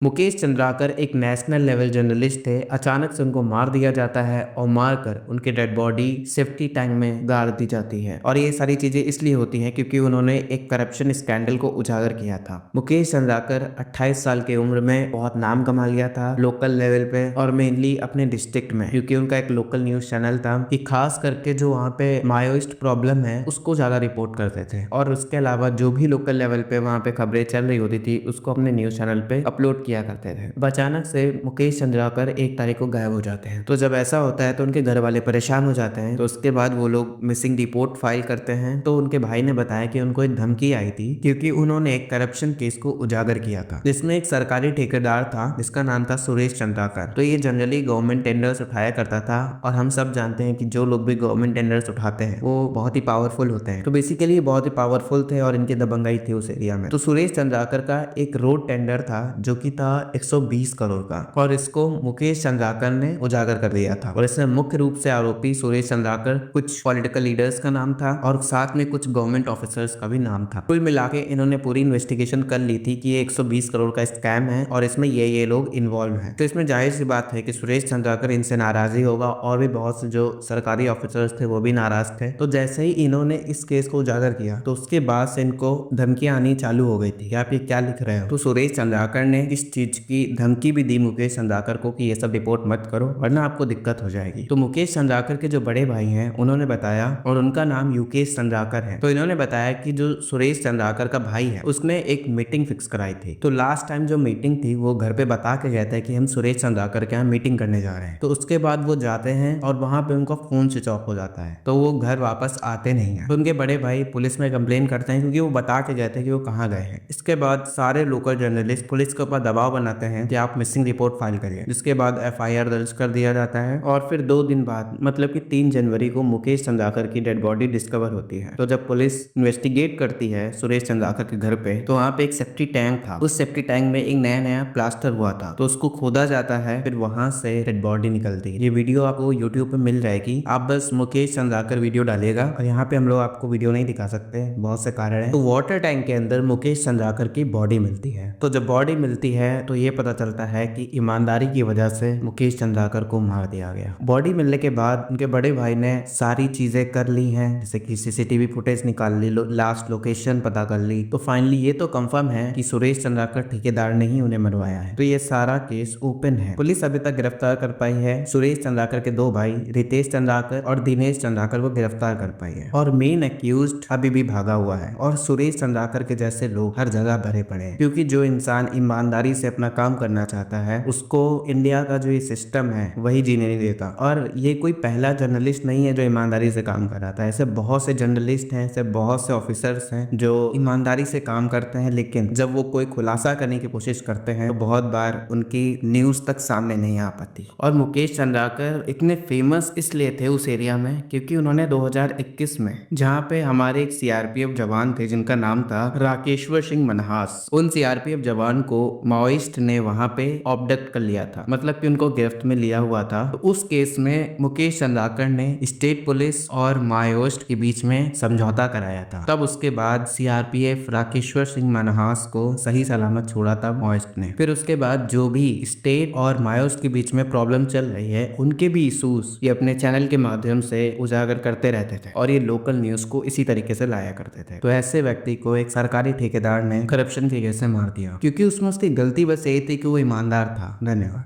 मुकेश चंद्राकर एक national level journalist थे। अचानक से उनको मार दिया जाता है और मारकर उनकी डेड बॉडी सेफ्टी टैंक में गाड़ दी जाती है। और ये सारी चीजें इसलिए होती हैं क्योंकि उन्होंने एक करप्शन स्कैंडल को उजागर किया था। मुकेश चंद्राकर 28 साल की उम्र में बहुत नाम कमा लिया था लोकल लेवल पे और मेनली अपने डिस्ट्रिक्ट में, क्योंकि उनका एक लोकल न्यूज चैनल था कि खास करके जो वहाँ पे माओइस्ट प्रॉब्लम है उसको ज्यादा रिपोर्ट करते थे। और उसके अलावा जो भी लोकल लेवल पे वहाँ पे खबरें चल रही होती थी उसको अपने न्यूज चैनल पे अपलोड किया करते थे। अचानक से मुकेश चंद्राकर एक तारीख को गायब हो जाते हैं। तो जब ऐसा होता है तो उनके घर वाले परेशान हो जाते हैं। तो उसके बाद वो लोग मिसिंग रिपोर्ट फाइल करते हैं। तो उनके भाई ने बताया कि उनको एक धमकी आई थी क्योंकि उन्होंने एक करप्शन केस को उजागर किया था जिसमें एक सरकारी ठेकेदार था जिसका नाम था सुरेश चंद्राकर। तो ये जनरली गवर्नमेंट टेंडर्स उठाया करता था और हम सब जानते हैं कि जो लोग भी गवर्नमेंट टेंडर्स उठाते हैं वो बहुत ही पावरफुल होते हैं। तो बेसिकली बहुत ही पावरफुल थे और इनकी दबंगाई थी उस एरिया में। तो सुरेश चंद्राकर का एक रोड टेंडर था जो कि था 120 करोड़ का और इसको मुकेश चंद्राकर ने उजागर कर दिया था। और इसमें मुख्य रूप से आरोपी सुरेश चंद्राकर, कुछ पॉलिटिकल लीडर्स का नाम था और साथ में कुछ गवर्नमेंट ऑफिसर्स का भी नाम था। कुल मिला के इन्होंने पूरी इन्वेस्टिगेशन कर ली थी कि ये 120 करोड़ का स्कैम है और इसमें ये लोग इन्वॉल्व हैं। तो इसमें जाहिर सी बात है कि सुरेश चंद्राकर इनसे नाराज ही होगा और भी बहुत से जो सरकारी ऑफिसर्स थे वो भी नाराज थे। तो जैसे ही इन्होंने इस केस को उजागर किया तो उसके बाद से इनको धमकियां आनी चालू हो गई थी कि आप ये क्या लिख रहे हो। तो सुरेश चंद्राकर ने इस चीज की धमकी भी दी मुकेश चंद्राकर को कि ये सब रिपोर्ट मत करो वरना आपको दिक्कत हो जाएगी। तो मुकेश चंद्राकर के जो बड़े भाई हैं उन्होंने बताया, और उनका नाम युकेश चंद्राकर है। तो इन्होंने बताया कि जो सुरेश चंद्राकर का भाई है उसने एक मीटिंग फिक्स कराई थी। तो लास्ट टाइम जो मीटिंग थी वो घर पे बता के गए थे कि हम सुरेश चंद्राकर के यहाँ मीटिंग करने जा रहे हैं। तो उसके बाद वो जाते हैं और वहां पे उनका फोन स्विच ऑफ हो जाता है तो वो घर वापस आते नहीं है। तो उनके बड़े भाई पुलिस में कंप्लेन करते हैं क्योंकि वो बता के गए थे कि वो कहाँ गए हैं। इसके बाद सारे लोकल जर्नलिस्ट पुलिस के ऊपर दबाव बनाते हैं कि आप मिसिंग रिपोर्ट फाइल करिए, जिसके बाद एफआईआर दर्ज कर दिया जाता है। और फिर 2 दिन बाद मतलब कि 3 जनवरी को मुकेश चंद्राकर की डेड बॉडी डिस्कवर होती है। तो जब पुलिस इन्वेस्टिगेट करती है सुरेश चंद्राकर के घर पे तो वहाँ पे एक सेफ्टी टैंक था। उस सेफ्टी टैंक में एक नया नया प्लास्टर हुआ था तो उसको खोदा जाता है, फिर वहां से डेड बॉडी निकलती है। ये वीडियो आपको यूट्यूब पे मिल जाएगी, आप बस मुकेश चंद्राकर वीडियो डालिएगा। और यहाँ पे हम लोग आपको वीडियो नहीं दिखा सकते, बहुत से कारण है। तो वाटर टैंक के अंदर मुकेश चंद्राकर की बॉडी मिलती है। तो जब बॉडी मिलती है तो ये पता चलता है कि ईमानदारी की वजह से मुकेश चंद्राकर को मार दिया गया। बॉडी मिलने के बाद उनके बड़े भाई ने सारी चीजें कर ली हैं, जैसे कि सीसीटीवी फुटेज निकाल ली, लास्ट लोकेशन पता कर ली। तो फाइनली ये तो कंफर्म है कि सुरेश चंद्राकर ठेकेदार ने ही उन्हें मरवाया है। तो ये सारा केस ओपन है। पुलिस अभी तक गिरफ्तार कर पाई है सुरेश चंद्राकर के 2 भाई रितेश चंद्राकर और दिनेश चंद्राकर को गिरफ्तार कर पाई है। और मेन एक्यूज्ड अभी भी भागा हुआ है। और सुरेश चंद्राकर के जैसे लोग हर जगह भरे पड़े हैं क्योंकि जो इंसान ईमानदारी से अपना काम करना चाहता है उसको इंडिया का जो ये सिस्टम है वही जीने नहीं देता। और ये कोई पहला जर्नलिस्ट नहीं है जो ईमानदारी से काम कर रहा था। ऐसे बहुत से जर्नलिस्ट हैं, ऐसे बहुत से ऑफिसर्स हैं जो ईमानदारी से काम करते हैं, लेकिन जब वो कोई खुलासा करने की कोशिश करते हैं तो बहुत बार उनकी न्यूज तक सामने नहीं आ पाती। और मुकेश चंद्राकर इतने फेमस इसलिए थे उस एरिया में क्योंकि उन्होंने 2021 में, जहाँ पे हमारे एक सीआरपीएफ जवान थे जिनका नाम था राकेश्वर सिंह मनहास, उन सीआरपीएफ जवान को माओइस्ट ने वहां पे ऑब्डक्ट कर लिया था, मतलब कि उनको गिरफ्त में लिया हुआ था। तो उस केस में मुकेश चंद्राकर ने स्टेट पुलिस और माओइस्ट के बीच में समझौता कराया था। तब उसके बाद सीआरपीएफ राकेश्वर सिंह मनहास को सही सलामत छोड़ा था माओइस्ट ने। फिर उसके बाद जो भी स्टेट और माओइस्ट के बीच में प्रॉब्लम चल रही है उनके भी इशूज ये अपने चैनल के माध्यम से उजागर करते रहते थे और ये लोकल न्यूज को इसी तरीके से लाया करते थे। तो ऐसे व्यक्ति को एक सरकारी ठेकेदार ने करप्शन के केस से मार दिया क्योंकि उसमें उसकी गलती बस यही थी कि वो ईमानदार था। धन्यवाद।